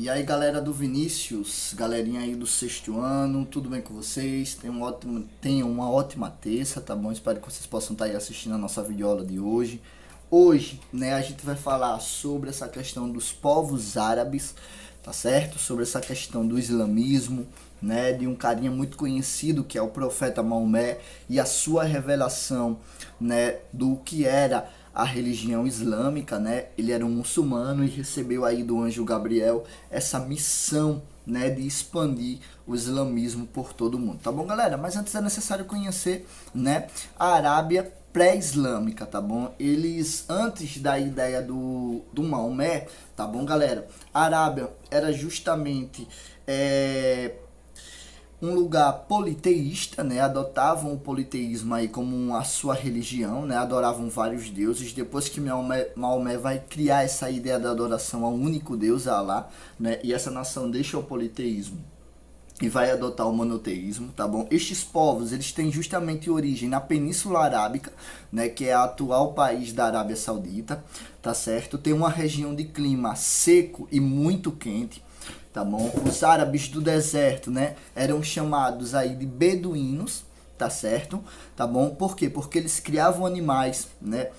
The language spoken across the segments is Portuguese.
E aí, galera do Vinícius, galerinha aí do sexto ano, tudo bem com vocês? Tenham uma ótima terça, tá bom? Espero que vocês possam estar aí assistindo a nossa videoaula de hoje. Hoje, né, a gente vai falar sobre essa questão dos povos árabes, tá certo? Sobre essa questão do islamismo, né, de um carinha muito conhecido que é o profeta Maomé e a sua revelação, né, do que era a religião islâmica, né? Ele era um muçulmano e recebeu aí do anjo Gabriel essa missão, né, de expandir o islamismo por todo o mundo, tá bom, galera? Mas antes é necessário conhecer, né, a Arábia pré-islâmica, tá bom? Eles, antes da ideia do Maomé, tá bom, galera? A Arábia era justamente um lugar politeísta, né? Adotavam o politeísmo aí como a sua religião, né? Adoravam vários deuses. Depois que Maomé vai criar essa ideia da adoração ao único Deus, a Alá, né? E essa nação deixa o politeísmo e vai adotar o monoteísmo, tá bom? Estes povos, eles têm justamente origem na Península Arábica, né, que é o atual país da Arábia Saudita, tá certo? Tem uma região de clima seco e muito quente, tá bom? Os árabes do deserto, né, eram chamados aí de beduínos, tá certo? Tá bom? Por quê? Porque eles criavam animais, né?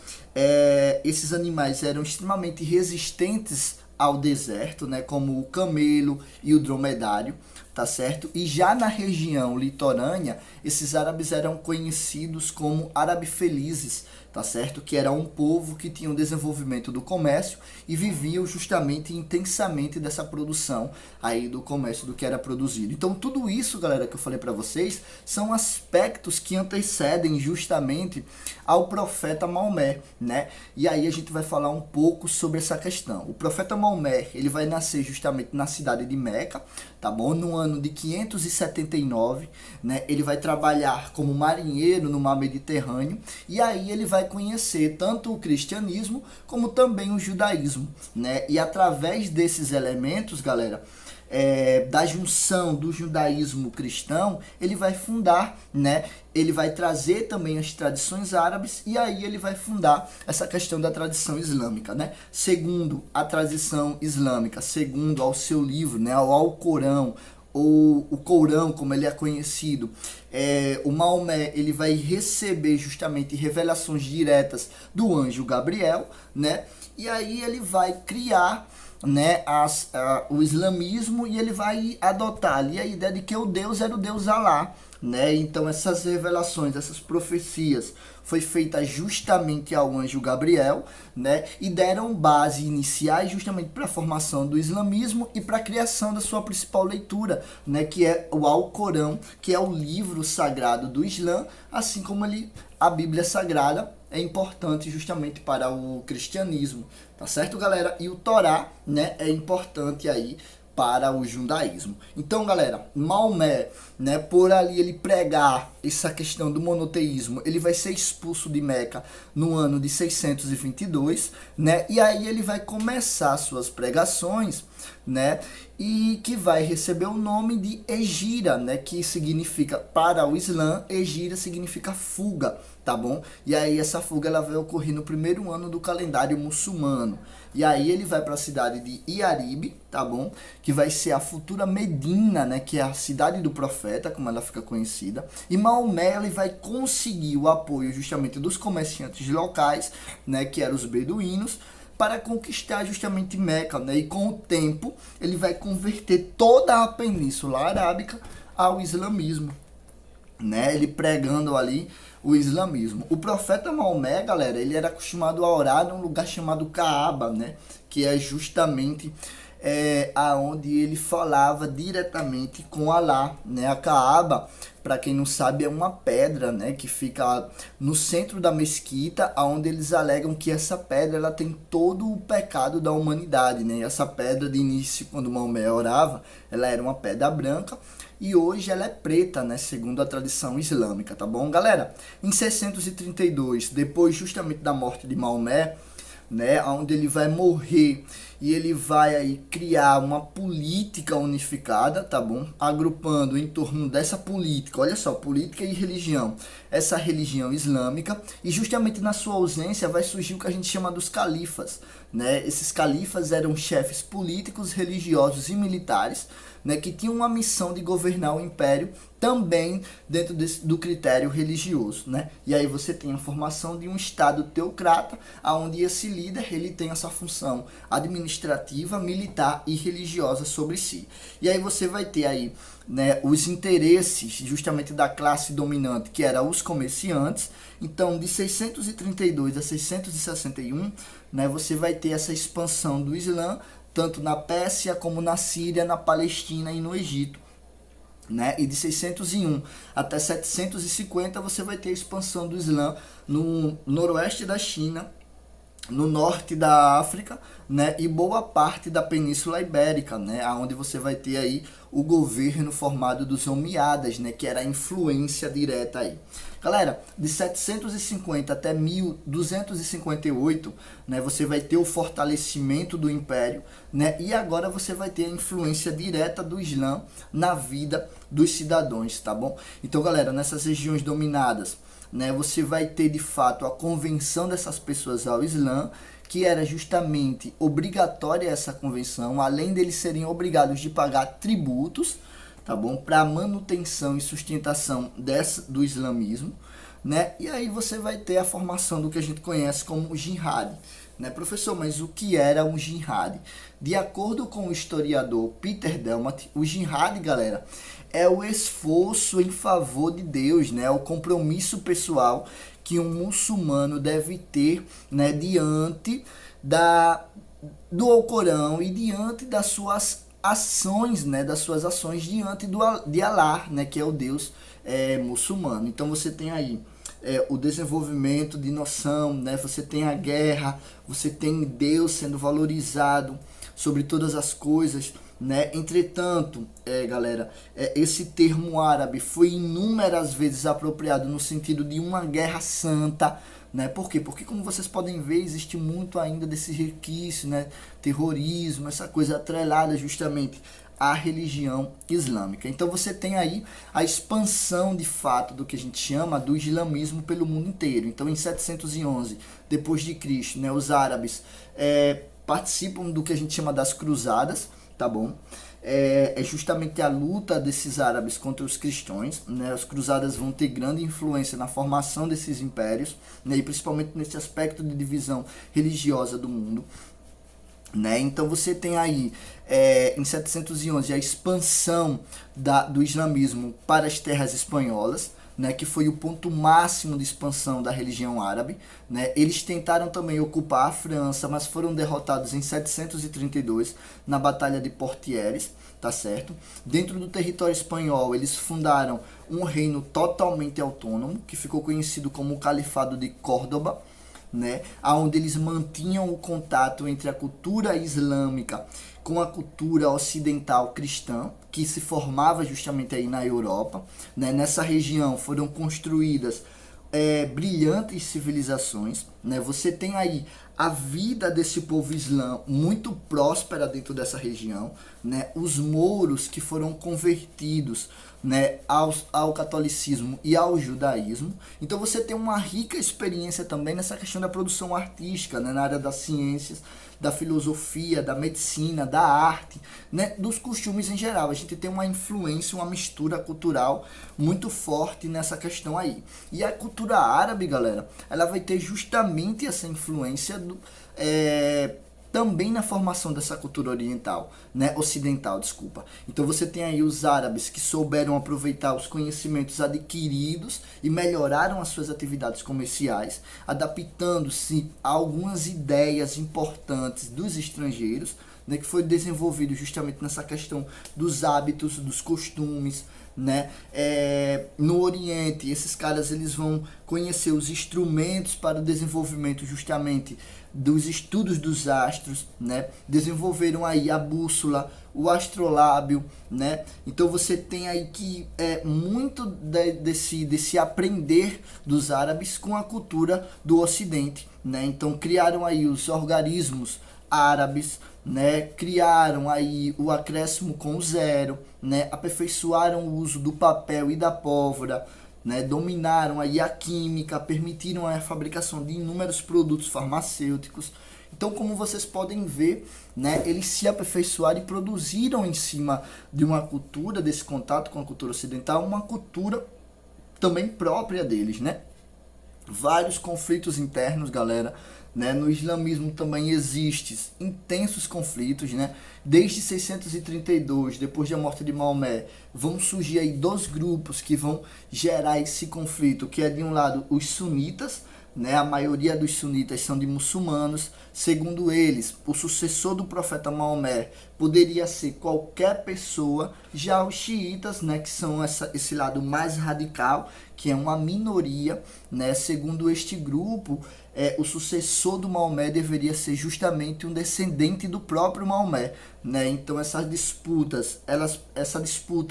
Esses animais eram extremamente resistentes ao deserto, né, como o camelo e o dromedário, tá certo? E já na região litorânea, esses árabes eram conhecidos como árabes felizes, tá certo? Que era um povo que tinha o desenvolvimento do comércio e viviam justamente intensamente dessa produção aí do comércio do que era produzido. Então tudo isso, galera, que eu falei para vocês, são aspectos que antecedem justamente ao profeta Maomé, né? E aí a gente vai falar um pouco sobre essa questão. O profeta Maomé, ele vai nascer justamente na cidade de Meca, tá bom? No ano de 579, né? Ele vai trabalhar como marinheiro no mar Mediterrâneo e aí ele vai conhecer tanto o cristianismo como também o judaísmo, né? E através desses elementos, galera, da junção do judaísmo cristão, ele vai fundar, né? Ele vai trazer também as tradições árabes e aí ele vai fundar essa questão da tradição islâmica, né? Segundo a tradição islâmica, segundo ao seu livro, né? Ao Alcorão, ou o Corão, como ele é conhecido, o Maomé, ele vai receber justamente revelações diretas do anjo Gabriel, né? E aí ele vai criar, né, o islamismo e ele vai adotar ali a ideia de que o Deus era o Deus Alá, né? Então essas revelações, essas profecias foi feita justamente ao anjo Gabriel, né? E deram base iniciais justamente para a formação do islamismo e para a criação da sua principal leitura, né? Que é o Alcorão, que é o livro sagrado do Islã, assim como a Bíblia Sagrada é importante justamente para o cristianismo, tá certo, galera? E o Torá, né, é importante aí para o judaísmo. Então, galera, Maomé, né, por ali ele pregar essa questão do monoteísmo, ele vai ser expulso de Meca no ano de 622, né? E aí ele vai começar suas pregações, né? E que vai receber o nome de Hegira, né, que significa, para o Islã, Hegira significa fuga, tá bom? E aí essa fuga ela vai ocorrer no primeiro ano do calendário muçulmano. E aí ele vai para a cidade de Iarib, tá bom? Que vai ser a futura Medina, né, que é a cidade do profeta, como ela fica conhecida. E Maomé ele vai conseguir o apoio justamente dos comerciantes locais, né, que eram os beduínos, para conquistar justamente Meca, né? E com o tempo ele vai converter toda a Península Arábica ao islamismo, né? Ele pregando ali o islamismo. O profeta Maomé, galera, ele era acostumado a orar num lugar chamado Kaaba, né? Que é justamente aonde ele falava diretamente com Alá, né? A Kaaba, para quem não sabe, é uma pedra, né, que fica no centro da mesquita, onde eles alegam que essa pedra ela tem todo o pecado da humanidade, né? E essa pedra de início, quando Maomé orava, ela era uma pedra branca e hoje ela é preta, né, segundo a tradição islâmica, tá bom, galera? Em 632, depois justamente da morte de Maomé, né, onde ele vai morrer e ele vai aí criar uma política unificada, tá bom? Agrupando em torno dessa política, olha só, política e religião, essa religião islâmica, e justamente na sua ausência vai surgir o que a gente chama dos califas, né? Esses califas eram chefes políticos, religiosos e militares, né, que tinham uma missão de governar o império também dentro do critério religioso, né? E aí você tem a formação de um estado teocrata, onde esse líder ele tem essa função administrativa, militar e religiosa sobre si. E aí você vai ter aí, né, os interesses justamente da classe dominante, que era os comerciantes. Então, de 632 a 661, né, você vai ter essa expansão do Islã, tanto na Pérsia como na Síria, na Palestina e no Egito, né? E de 601 até 750 você vai ter a expansão do Islã no noroeste da China, no norte da África, né, e boa parte da Península Ibérica, né, onde você vai ter aí o governo formado dos Omíadas, né, que era a influência direta aí. Galera, de 750 até 1258, né, você vai ter o fortalecimento do Império, né, e agora você vai ter a influência direta do Islã na vida dos cidadãos, tá bom? Então, galera, nessas regiões dominadas, né, você vai ter de fato a convenção dessas pessoas ao Islã, que era justamente obrigatória essa convenção, além deles serem obrigados de pagar tributos, tá bom, para manutenção e sustentação do islamismo, né? E aí você vai ter a formação do que a gente conhece como jihad, né, professor? Mas o que era um jihad? De acordo com o historiador Peter Delmat, o jihad, galera, é o esforço em favor de Deus, né? O compromisso pessoal que um muçulmano deve ter, né, diante do Alcorão e diante das suas ações, né, das suas ações diante de Alá, né, que é o Deus muçulmano. Então você tem aí o desenvolvimento de noção, né? Você tem a guerra, você tem Deus sendo valorizado sobre todas as coisas, né? Entretanto, galera, esse termo árabe foi inúmeras vezes apropriado no sentido de uma guerra santa, né? Por quê? Porque, como vocês podem ver, existe muito ainda desse requinte, né? Terrorismo, essa coisa atrelada justamente à religião islâmica. Então você tem aí a expansão de fato do que a gente chama do islamismo pelo mundo inteiro. Então em 711 depois de Cristo, né, os árabes participam do que a gente chama das cruzadas, tá bom? É justamente a luta desses árabes contra os cristãos, né? As cruzadas vão ter grande influência na formação desses impérios, né? E principalmente nesse aspecto de divisão religiosa do mundo, né? Então você tem aí em 711 a expansão do islamismo para as terras espanholas, né, que foi o ponto máximo de expansão da religião árabe, né? Eles tentaram também ocupar a França, mas foram derrotados em 732 na Batalha de Poitiers, tá certo? Dentro do território espanhol, eles fundaram um reino totalmente autônomo, que ficou conhecido como o Califado de Córdoba, né, onde eles mantinham o contato entre a cultura islâmica com a cultura ocidental cristã, que se formava justamente aí na Europa, né? Nessa região foram construídas brilhantes civilizações, né? Você tem aí a vida desse povo islã muito próspera dentro dessa região, né? Os mouros que foram convertidos, né, ao catolicismo e ao judaísmo. Então você tem uma rica experiência também nessa questão da produção artística, né, na área das ciências, da filosofia, da medicina, da arte, né, dos costumes em geral. A gente tem uma influência, uma mistura cultural muito forte nessa questão aí. E a cultura árabe, galera, ela vai ter justamente essa influência também na formação dessa cultura oriental, né, ocidental, desculpa. Então você tem aí os árabes que souberam aproveitar os conhecimentos adquiridos e melhoraram as suas atividades comerciais, adaptando-se a algumas ideias importantes dos estrangeiros, né, que foi desenvolvido justamente nessa questão dos hábitos, dos costumes, né? No Oriente, esses caras eles vão conhecer os instrumentos para o desenvolvimento justamente dos estudos dos astros, né? Desenvolveram aí a bússola, o astrolábio, né? Então você tem aí que muito desse aprender dos árabes com a cultura do Ocidente, né? Então criaram aí os organismos árabes, né? Criaram aí o acréscimo com o zero, né? Aperfeiçoaram o uso do papel e da pólvora, né? Dominaram aí a química, permitiram a fabricação de inúmeros produtos farmacêuticos. Então, como vocês podem ver, né, eles se aperfeiçoaram e produziram em cima de uma cultura, desse contato com a cultura ocidental, uma cultura também própria deles, né? Vários conflitos internos, galera, né? No islamismo também existem intensos conflitos, né? Desde 632, depois da morte de Maomé, vão surgir aí dois grupos que vão gerar esse conflito, que é de um lado os sunitas, né? A maioria dos sunitas são de muçulmanos. Segundo eles, o sucessor do profeta Maomé poderia ser qualquer pessoa. Já os xiitas, né, que são esse lado mais radical, que é uma minoria, né? Segundo este grupo, o sucessor do Maomé deveria ser justamente um descendente do próprio Maomé, né? Então essa disputa,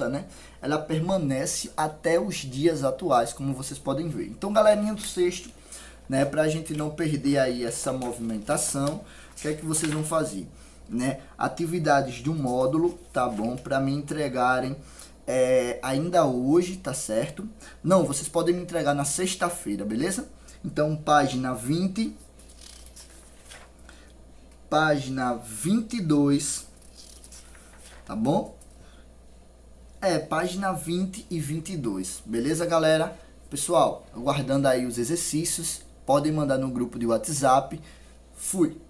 né, ela permanece até os dias atuais, como vocês podem ver. Então, galerinha do sexto, né, para a gente não perder aí essa movimentação, o que é que vocês vão fazer, né? Atividades do módulo, tá bom? Para me entregarem ainda hoje, tá certo? Não, vocês podem me entregar na sexta-feira, beleza? Então, página 20, página 22, tá bom? Página 20 e 22, beleza, galera? Pessoal, aguardando aí os exercícios, podem mandar no grupo de WhatsApp. Fui!